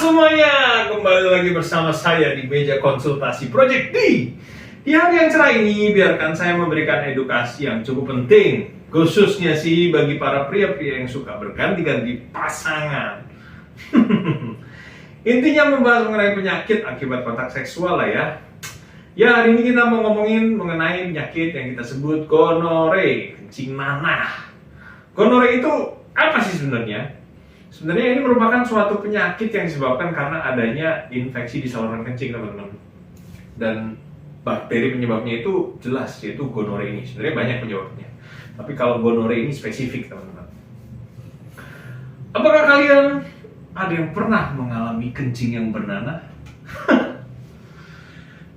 semuanya, kembali lagi bersama saya di meja konsultasi Project D. Di hari yang cerah ini, biarkan saya memberikan edukasi yang cukup penting, khususnya sih bagi para pria-pria yang suka berganti-ganti pasangan. Intinya membahas mengenai penyakit akibat kontak seksual lah ya. Ya, hari ini kita mau ngomongin mengenai penyakit yang kita sebut gonore, kencing nanah. Gonore itu apa sih sebenarnya? Sebenarnya ini merupakan suatu penyakit yang disebabkan karena adanya infeksi di saluran kencing, teman-teman. Dan bakteri penyebabnya itu jelas, yaitu gonore ini. Sebenarnya banyak penyebabnya. Tapi kalau gonore ini spesifik, teman-teman. Apakah kalian ada yang pernah mengalami kencing yang bernanah?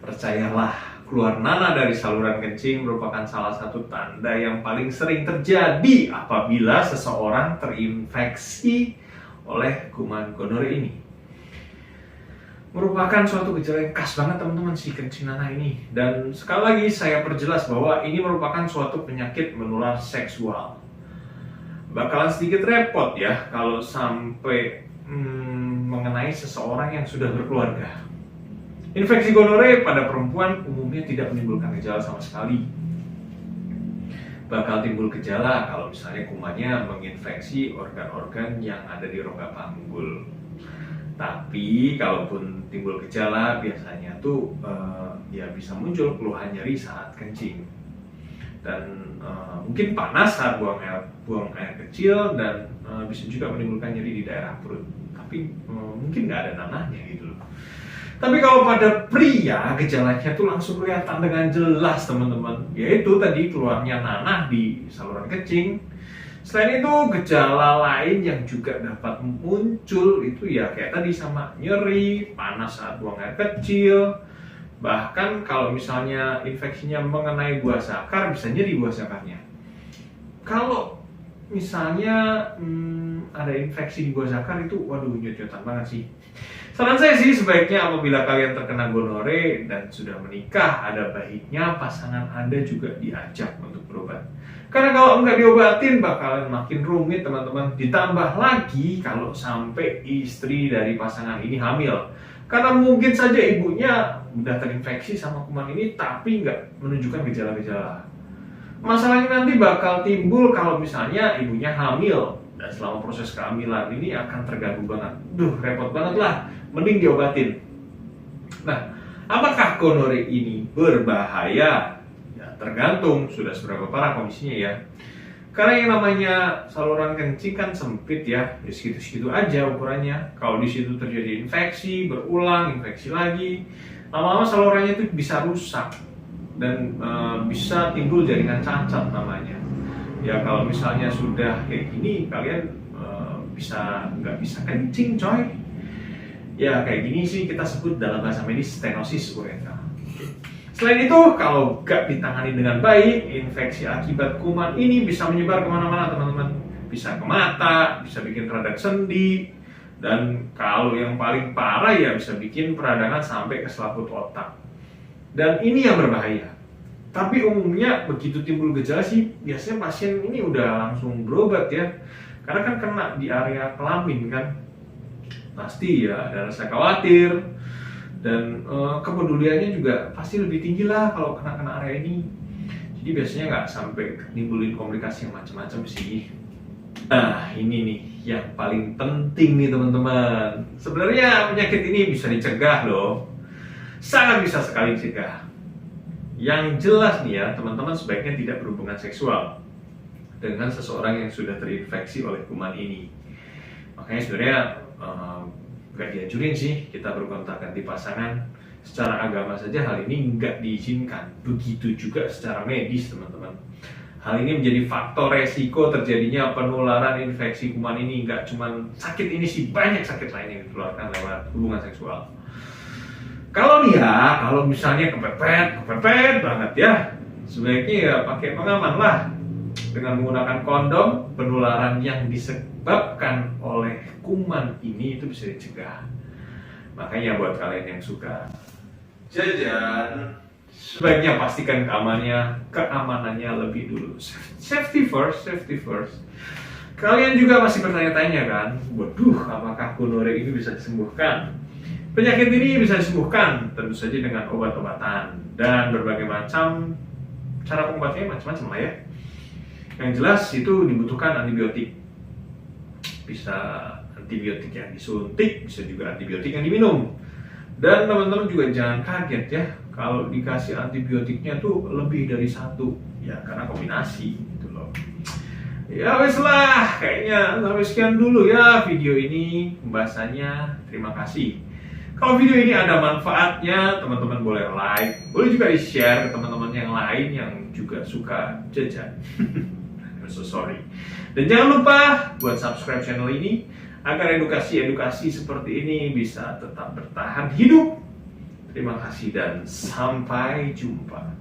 Percayalah, keluar nanah dari saluran kencing merupakan salah satu tanda yang paling sering terjadi apabila seseorang terinfeksi oleh kuman gonore ini. Merupakan suatu gejala yang khas banget, teman-teman, si kencing nanah ini. Dan sekali lagi saya perjelas bahwa ini merupakan suatu penyakit menular seksual. Bakalan sedikit repot ya kalau sampai mengenai seseorang yang sudah berkeluarga. Infeksi gonore pada perempuan umumnya tidak menimbulkan gejala sama sekali. Bakal timbul gejala kalau misalnya kumannya menginfeksi organ-organ yang ada di rongga panggul. Tapi kalaupun timbul gejala, biasanya tuh ya bisa muncul keluhan nyeri saat kencing. Dan mungkin panas saat buang air kecil, dan bisa juga menimbulkan nyeri di daerah perut. Tapi mungkin nggak ada nanahnya gitu loh. Tapi kalau pada pria, gejalanya tuh langsung kelihatan dengan jelas, teman-teman. Yaitu tadi keluarnya nanah di saluran kencing. Selain itu, gejala lain yang juga dapat muncul itu ya kayak tadi sama nyeri, panas saat buang air kecil. Bahkan kalau misalnya infeksinya mengenai buah zakar, bisa nyeri buah zakarnya. Kalau misalnya ada infeksi di buah zakar itu, waduh, nyut-nyutan banget sih. Saran saya sih sebaiknya apabila kalian terkena gonore dan sudah menikah, ada baiknya pasangan Anda juga diajak untuk berobat. Karena kalau nggak diobatin bakalan makin rumit, teman-teman. Ditambah lagi kalau sampai istri dari pasangan ini hamil. Karena mungkin saja ibunya udah terinfeksi sama kuman ini tapi nggak menunjukkan gejala-gejala. Masalahnya nanti bakal timbul kalau misalnya ibunya hamil. Dan selama proses kehamilan ini akan terganggu banget. Duh, repot banget lah. Mending diobatin. Nah, apakah gonore ini berbahaya? Ya, tergantung sudah seberapa parah kondisinya ya. Karena yang namanya saluran kencing kan sempit ya. Ya segitu-segitu aja ukurannya. Kalau di situ terjadi infeksi, berulang, infeksi lagi, lama-lama salurannya itu bisa rusak. Dan bisa timbul jaringan cacat namanya. Ya kalau misalnya sudah kayak gini, kalian nggak bisa kencing, coy. Ya kayak gini sih kita sebut dalam bahasa medis stenosis uretra. Selain itu, kalau nggak ditangani dengan baik, infeksi akibat kuman ini bisa menyebar kemana-mana, teman-teman. Bisa ke mata, bisa bikin radang sendi, dan kalau yang paling parah ya bisa bikin peradangan sampai ke selaput otak. Dan ini yang berbahaya. Tapi umumnya begitu timbul gejala sih, biasanya pasien ini udah langsung berobat ya. Karena kan kena di area kelamin kan. Pasti ya ada rasa khawatir. Dan kepeduliannya juga pasti lebih tinggi lah kalau kena area ini. Jadi biasanya nggak sampai nimbulin komplikasi yang macam-macam sih. Nah ini nih yang paling penting nih, teman-teman. Sebenarnya penyakit ini bisa dicegah loh. Sangat bisa sekali dicegah. Yang jelas nih ya, teman-teman sebaiknya tidak berhubungan seksual dengan seseorang yang sudah terinfeksi oleh kuman ini. Makanya sebenarnya nggak dianjurin sih kita berkontak ganti pasangan. Secara agama saja hal ini nggak diizinkan. Begitu juga secara medis, teman-teman. Hal ini menjadi faktor resiko terjadinya penularan infeksi kuman ini. Nggak cuma sakit ini sih, banyak sakit lain yang ditularkan lewat hubungan seksual. Kalau misalnya kepepet banget ya, sebaiknya ya pakai pengaman lah. Dengan menggunakan kondom, penularan yang disebabkan oleh kuman ini itu bisa dicegah. Makanya buat kalian yang suka jajan, sebaiknya pastikan keamanannya lebih dulu. Safety first. Kalian juga masih bertanya-tanya kan, waduh, apakah gonorea ini bisa disembuhkan? Penyakit ini bisa disembuhkan tentu saja dengan obat-obatan dan berbagai macam cara pengobatiannya macam-macam lah ya. Yang jelas itu dibutuhkan antibiotik. Bisa antibiotik yang disuntik, bisa juga antibiotik yang diminum. Dan teman-teman juga jangan kaget ya kalau dikasih antibiotiknya tuh lebih dari satu, ya karena kombinasi gitu loh. Ya wes lah, kayaknya sampai sekian dulu ya video ini pembahasannya. Terima kasih. Kalau video ini ada manfaatnya, teman-teman boleh like, boleh juga di-share ke teman-teman yang lain yang juga suka jajan. I'm so sorry. Dan jangan lupa buat subscribe channel ini agar edukasi-edukasi seperti ini bisa tetap bertahan hidup. Terima kasih dan sampai jumpa.